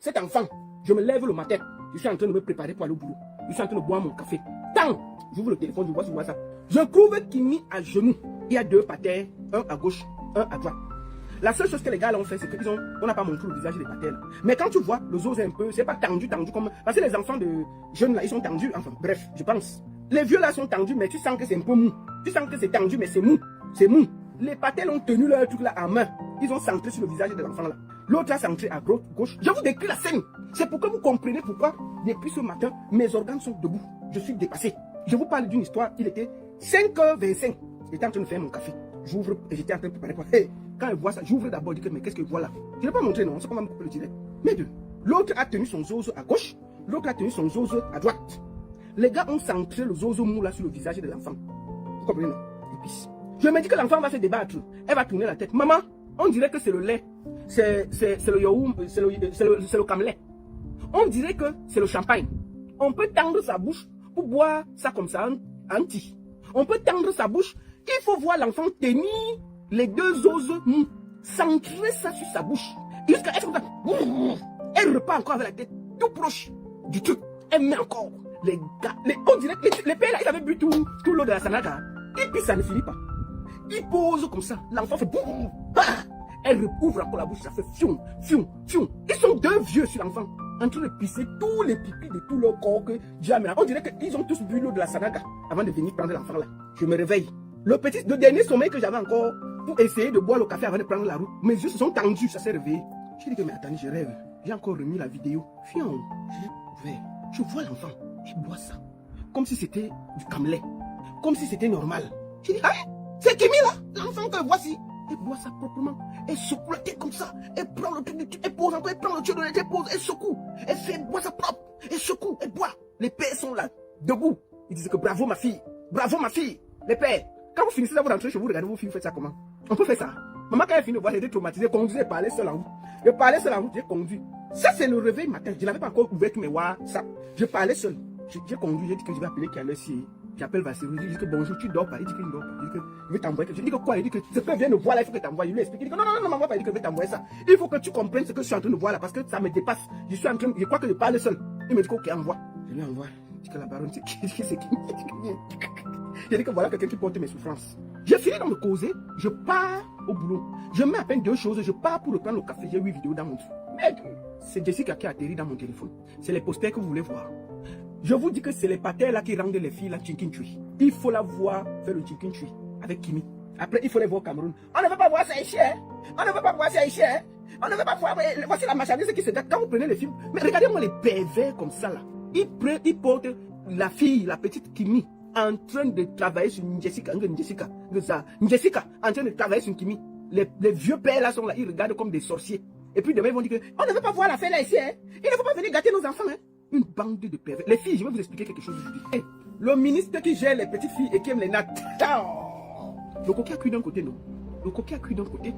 cet enfant, je me lève le matin, je suis en train de me préparer pour aller au boulot. Je suis en train de boire mon café. Tant, j'ouvre le téléphone, je vois sur WhatsApp. Je trouve Kimi à genoux. Il y a 2 patères, un à gauche, un à droite. La seule chose que les gars là ont fait, c'est qu'on n'a pas montré le visage des patères. Mais quand tu vois, le os est un peu, c'est pas tendu comme... Parce que les enfants de jeunes là, ils sont tendus. Enfin, bref, je pense. Les vieux là sont tendus, mais tu sens que c'est un peu mou. Tu sens que c'est tendu, mais c'est mou. C'est mou. Les patères ont tenu leur truc là en main. Ils ont centré sur le visage de l'enfant là. L'autre a centré à gauche. Je vous décris la scène. C'est pour que vous compreniez pourquoi, depuis ce matin, mes organes sont debout. Je suis dépassé. Je vous parle d'une histoire. Il était 5h25. J'étais en train de faire mon café. J'ouvre et j'étais en train de préparer quoi. Hey, quand elle voit ça, j'ouvre d'abord. Je dis que, mais qu'est-ce que je vois là? Je ne vais pas montrer, non. C'est comment me couper le gilet. Mais deux. L'autre a tenu son zozo à gauche. L'autre a tenu son zozo à droite. Les gars ont centré le zozo mou là sur le visage de l'enfant. Vous comprenez, non? Et puis, je me dis que l'enfant va se débattre. Elle va tourner la tête. Maman, on dirait que c'est le lait. C'est le yaourt, c'est le camelait. On dirait que c'est le champagne. On peut tendre sa bouche pour boire ça comme ça en tige. On peut tendre sa bouche. Il faut voir l'enfant tenir les 2 os mous, centrer ça sur sa bouche. Jusqu'à elle, elle repart encore avec la tête tout proche du truc. Elle met encore les gars. On dirait que les pères là, ils avaient bu tout l'eau de la sanaga. Et puis ça ne finit pas. Il pose comme ça. L'enfant fait boum. Elle recouvre encore la bouche. Ça fait fion, fion, fion. Ils sont 2 vieux sur l'enfant, en train de pisser tous les pipis de tout leur corps que Dieu a mis là. On dirait qu'ils ont tous bu l'eau de la sanaga avant de venir prendre l'enfant là. Je me réveille. Le dernier sommeil que j'avais encore pour essayer de boire le café avant de prendre la route, mes yeux se sont tendus, ça s'est réveillé. Je dis que mais attendez, je rêve. J'ai encore remis la vidéo. Fion, j'ai ouvert. Je vois l'enfant. Il boit ça. Comme si c'était du camelait. Comme si c'était normal. Je dis, hein? C'est Kimi là, l'enfant que voici. Elle boit ça proprement. Elle secoue la tête comme ça. Elle prend le truc du truc. Elle pose encore. Elle prend le truc de la tête. Elle pose. Elle secoue. Elle fait boire ça propre. Elle secoue. Elle boit. Les pères sont là, debout. Ils disent que bravo ma fille. Bravo ma fille. Les pères. Quand vous finissez là, vous rentrez chez vous, regardez vos filles, vous faites ça comment? On peut faire ça. Maman, quand elle finit de voir, elle était traumatisée. Conduisait, elle parlait seule en route. Je parlais seule en route, j'ai conduit. Ça, c'est le réveil matin. Je n'avais pas encore ouvert tous mes WhatsApp. Je parlais seul. J'ai conduit, j'ai dit que je vais appeler Kialessi. J'appelle Vassili, je dis que bonjour, tu dors pas. Il dit qu'il ne dort pas. Il dit que je vais t'envoyer. Je dis que quoi? Il dit que ce que vient de voir là, il faut que tu envoies. Il lui explique. Il dit que non, m'envoie pas. Il dit que je vais t'envoyer ça. Il faut que tu comprennes ce que je suis en train de voir là parce que ça me dépasse. Je suis en train, je crois que je parle seul. Il me dit ok, envoie. Je lui envoie. Je dis que la baronne, c'est qui? Je dis que voilà quelqu'un qui porte mes souffrances. J'ai fini de me causer, je pars au boulot. Je mets à peine 2 choses, je pars pour reprendre le café. J'ai 8 vidéos dans mon truc. Mais c'est Jessica qui a atterri dans mon téléphone. C'est les posters que vous voulez voir. Je vous dis que c'est les patères là qui rendent les filles la chinkin-chui. Il faut la voir faire le chinkin-chui avec Kimi. Après, il faut les voir au Cameroun. On ne veut pas voir ça ici, hein? On ne veut pas voir ça ici, hein? On ne veut pas voir. Voici la marchandise qui se gâte. Quand vous prenez les films, mais regardez-moi les pervers comme ça là. Ils portent la fille, la petite Kimi, en train de travailler sur Jessica, en train de travailler sur Kimi. Les vieux pères là sont là, ils regardent comme des sorciers. Et puis demain ils vont dire que on ne veut pas voir l'affaire là ici, hein. Il ne faut pas venir gâter nos enfants, hein. Une bande de pervers. Les filles, je vais vous expliquer quelque chose aujourd'hui. Hey, le ministre qui gère les petites filles et qui aime les nattes. Le coquet a cuit d'un côté, non. Le coquet a cuit d'un côté.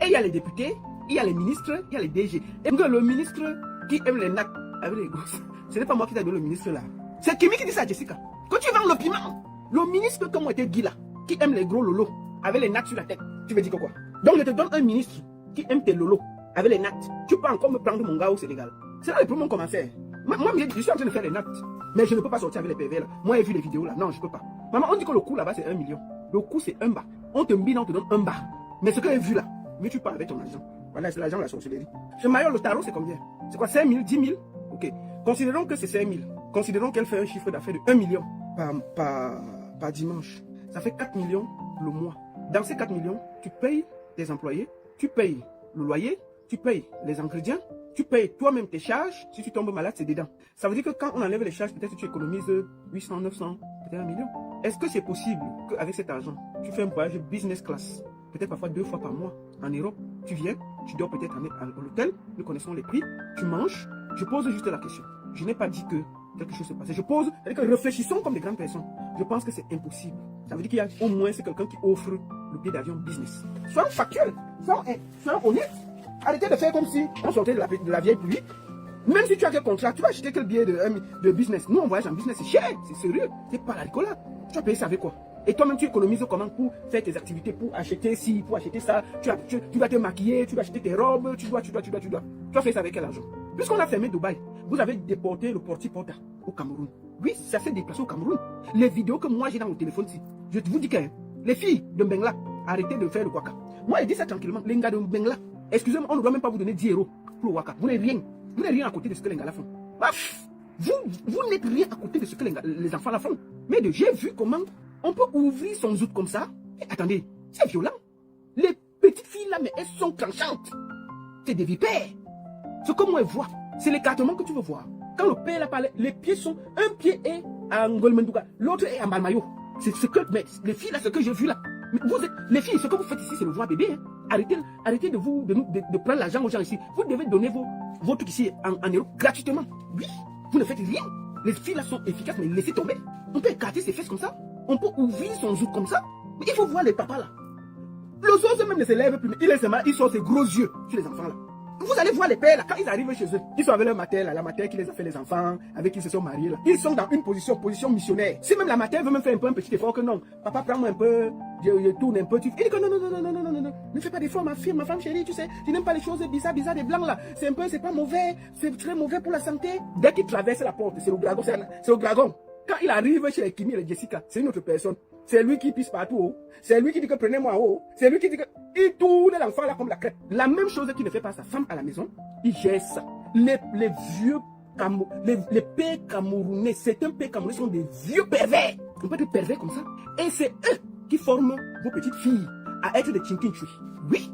Et il y a les députés, il y a les ministres, il y a les DG. Et le ministre qui aime les nattes avec les grosses, ce n'est pas moi qui t'ai donné le ministre là. C'est Kimi qui dit ça à Jessica. Quand tu vends le piment, le ministre comme moi était Guy là, qui aime les gros lolos avec les nattes sur la tête, tu veux dire que quoi? Donc je te donne un ministre qui aime tes lolos avec les nattes. Tu peux encore me prendre mon gars au Sénégal. C'est là le premier commentaire. Moi, je suis en train de faire les nattes. Mais je ne peux pas sortir avec les pervers là. Moi, j'ai vu les vidéos là. Non, je ne peux pas. Maman, on dit que le coût là-bas c'est 1 million. Le coût c'est 1 bar. On te mbine, on te donne 1 bar. Mais ce que j'ai vu là, mais tu pars avec ton argent. Voilà, c'est l'argent de la sorcellerie. Ce maillot, le tarot, c'est combien? C'est quoi, 5 000, 10 000? Ok. Considérons que c'est 5 000. Considérons qu'elle fait un chiffre d'affaires de 1 million par dimanche. Ça fait 4 millions le mois. Dans ces 4 millions, tu payes tes employés, tu payes le loyer, tu payes les ingrédients, tu payes toi-même tes charges. Si tu tombes malade, c'est dedans. Ça veut dire que quand on enlève les charges, peut-être que tu économises 800, 900, peut-être 1 million. Est-ce que c'est possible qu'avec cet argent, tu fais un voyage business class, peut-être parfois 2 fois par mois en Europe, tu viens, tu dors peut-être à l'hôtel, nous connaissons les prix, tu manges. Je pose juste la question. Je n'ai pas dit que quelque chose se passait. Je pose, c'est-à-dire que réfléchissons comme des grandes personnes. Je pense que c'est impossible. Ça veut dire qu'il y a au moins quelqu'un qui offre le billet d'avion business. Soyons factuels, soyons honnêtes. Arrêtez de faire comme si on sortait de la vieille pluie. Même si tu as quel contrat, tu vas acheter quel billet de business. Nous, on voyage en business, c'est cher, c'est sérieux, c'est pas la rigolade. Tu vas payer ça avec quoi? Et toi-même, tu économises comment pour faire tes activités, pour acheter ci, pour acheter ça. Tu vas te maquiller, tu vas acheter tes robes, tu dois. Tu vas faire ça avec quel argent? Puisqu'on a fermé Dubaï, vous avez déporté le porti-porta au Cameroun. Oui, ça s'est déplacé au Cameroun. Les vidéos que moi j'ai dans mon téléphone, je vous dis que les filles de Mbengla, arrêtez de faire le waka. Moi, je dis ça tranquillement. Les gars de Mbengla, excusez-moi, on ne doit même pas vous donner 10 € pour le waka. Vous n'êtes rien. Vous n'êtes rien à côté de ce que les gars font. Vous n'êtes rien à côté de ce que les enfants la font. Mais j'ai vu comment on peut ouvrir son zout comme ça. Et attendez, c'est violent. Les petites filles là, mais elles sont tranchantes. C'est des vipères. Ce que moi je vois, c'est l'écartement que tu veux voir. Quand le père là parle, les pieds sont, un pied est à Ngolmendouga, l'autre est à Malmayo. C'est ce que, mais les filles là, ce que j'ai vu là. Mais les filles, ce que vous faites ici, c'est le voir bébé. Hein. Arrêtez de prendre l'argent aux gens ici. Vous devez donner vos trucs ici en euros gratuitement. Oui, vous ne faites rien. Les filles là sont efficaces, mais laissez tomber. On peut écarter ses fesses comme ça. On peut ouvrir son zout comme ça. Mais il faut voir les papas là. Le soir même ne se lève plus, mais il sort ses gros yeux sur les enfants là. Vous allez voir les pères là, quand ils arrivent chez eux, ils sont avec leur mater là, la mater qui les a fait les enfants, avec qui ils se sont mariés là. Ils sont dans une position missionnaire. Si même la mater veut même faire un petit effort, que non, papa prends-moi un peu, je tourne un peu, il dit que non, ne fais pas d'effort ma femme chérie, tu sais, tu n'aimes pas les choses bizarres des blancs là, c'est pas mauvais, c'est très mauvais pour la santé. Dès qu'il traverse la porte, c'est le dragon. Quand il arrive chez Kimi et Jessica, c'est une autre personne. C'est lui qui pisse partout haut. C'est lui qui dit que prenez-moi en haut. C'est lui qui dit que... Il tourne l'enfant là comme la crêpe. La même chose qu'il ne fait pas à sa femme à la maison, il gère ça. Les vieux les pères camerounais, certains pères camerounais sont des vieux pervers. On peut être pervers comme ça. Et c'est eux qui forment vos petites filles à être des chinkinchui. Oui.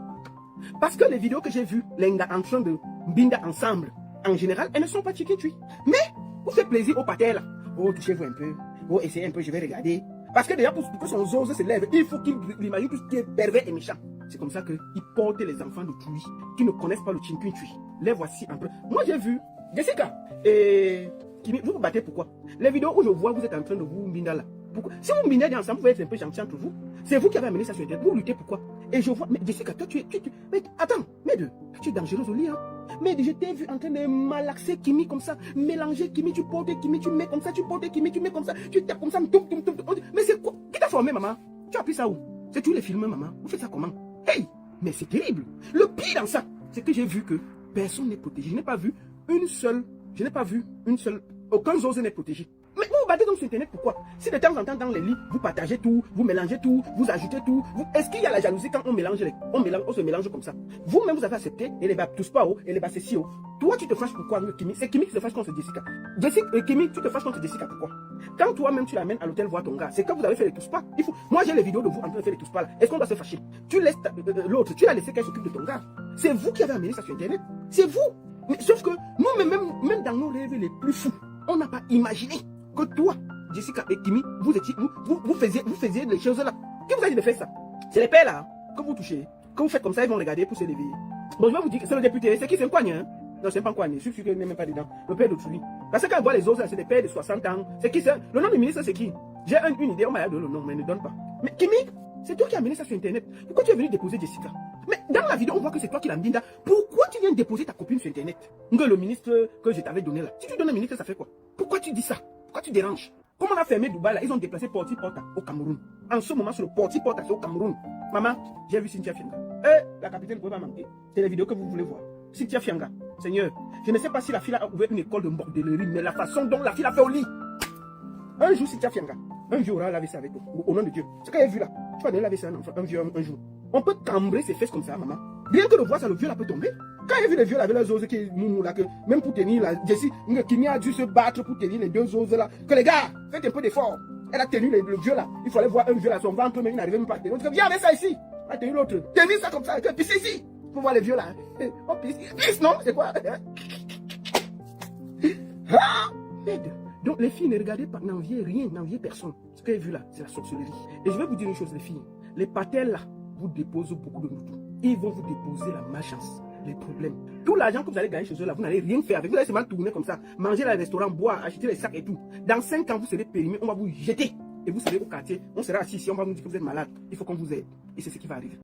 Parce que les vidéos que j'ai vues, les gars en train de binda ensemble, en général, elles ne sont pas chinkinchui. Mais vous faites plaisir au pater là. Oh, touchez-vous un peu. Oh, essayez un peu, je vais regarder. Parce que déjà, pour que son zose se lève, il faut qu'il imagine tout ce qui est pervers et méchant. C'est comme ça qu'ils portent les enfants d'autrui qui ne connaissent pas le chinkinchui. Les voici un peu. Moi, j'ai vu Jessica et Kimi, vous vous battez pourquoi? Les vidéos où je vois, vous êtes en train de vous mbinda là. Pourquoi? Si vous mbindez ensemble, vous pouvez être un peu gentil entre vous. C'est vous qui avez amené ça sur Internet. Vous luttez pourquoi? Et je vois, mais Jessica, toi, mais attends, tu es dangereuse au lit, hein? Mais je t'ai vu en train de malaxer Kimi comme ça, mélanger Kimi, tu portes Kimi, tu mets comme ça, tu portes Kimi, tu mets comme ça, tu tapes comme ça, mais c'est quoi? Qui t'a formé, maman? Tu as appris ça où? C'est tous les films, maman. Vous faites ça comment? Hey! Mais c'est terrible. Le pire dans ça, c'est que j'ai vu que personne n'est protégé. Je n'ai pas vu aucun zose n'est protégé. Mais vous vous battez donc sur Internet, pourquoi? Si de temps en temps dans les lits, vous partagez tout, vous mélangez tout, vous ajoutez tout, est-ce qu'il y a la jalousie quand on se mélange comme ça? Vous-même, vous avez accepté, et les bas tous pas haut, et les bas c'est si haut. Toi, tu te fâches pourquoi, Kimi? C'est Kimi qui se fâche contre Jessica. Kimi, tu te fâches contre Jessica, pourquoi? Quand toi-même, tu l'amènes à l'hôtel voir ton gars, c'est quand vous avez fait les tous pas. Moi, j'ai les vidéos de vous en train de faire les tous pas là. Est-ce qu'on doit se fâcher? Tu laisses l'autre, tu l'as laissé qu'elle s'occupe de ton gars. C'est vous qui avez amené ça sur Internet. C'est vous. Mais, sauf que nous, même dans nos rêves les plus fous, on n'a pas imaginé que toi, Jessica et Kimi, vous faisiez les choses là. Qui vous a dit de faire ça? C'est les pères là, que vous touchez. Que vous faites comme ça, ils vont regarder pour se lever. Bon, je vais vous dire que c'est le député. C'est qui? C'est un coigne, hein? Non, c'est pas un coigne. Je suis sûr qu'il n'est même pas dedans. Le père d'autrui. Parce que quand on voit les autres, c'est des pères de 60 ans. C'est qui ça? Le nom du ministre, c'est qui? J'ai une idée, on m'a donné le nom, mais ne donne pas. Mais Kimi, c'est toi qui as amené ça sur Internet. Pourquoi tu es venu déposer Jessica? Mais dans la vidéo, on voit que c'est toi qui l'as mis là. Pourquoi tu viens déposer ta copine sur Internet? Le ministre que je t'avais donné là. Si tu donnes un ministre, ça fait quoi? Pourquoi tu dis ça? Pourquoi tu déranges? Comme on a fermé Dubaï là, ils ont déplacé Porti-Porta au Cameroun. En ce moment, sur le Porti-Porta, c'est au Cameroun. Maman, j'ai vu Cynthia Fianga. La capitaine ne pouvait pas manquer. C'est les vidéos que vous voulez voir. Cynthia Fianga. Seigneur, je ne sais pas si la fille a ouvert une école de bordellerie, mais la façon dont la fille a fait au lit. Un jour, Cynthia Fianga. Un jour, on va laver ça avec toi. Au nom de Dieu. Ce qu'elle a vu là. Tu vas donner laver ça à un enfant. Un jour. On peut cambrer ses fesses comme ça, maman. Bien que le voir, ça, le vieux là peut tomber. Quand il a vu les vieux là avec leurs os qui est mounou là, que même pour tenir là, Jessie, Kimi a dû se battre pour tenir les deux os là. Que les gars, faites un peu d'effort. Elle a tenu le vieux là. Il fallait voir un vieux là, son ventre, mais il n'arrivait même pas à tenir. Viens avec ça ici. Elle a tenu l'autre. Tenez ça comme ça. Pisse ici. Pour voir les vieux là. Oh, pisse, non? C'est quoi? Donc les filles, ne regardez pas, n'enviez rien, n'enviez personne. Ce que j'ai vu là, c'est la sorcellerie. Et je vais vous dire une chose, les filles. Les patels là vous déposent beaucoup de nourriture. Ils vont vous déposer la malchance, les problèmes. Tout l'argent que vous allez gagner chez eux là, vous n'allez rien faire avec. Vous allez seulement tourner comme ça, manger dans les restaurants, boire, acheter les sacs et tout. Dans 5 ans, vous serez périmé, on va vous jeter. Et vous serez au quartier, on sera assis ici, on va vous dire que vous êtes malade. Il faut qu'on vous aide. Et c'est ce qui va arriver.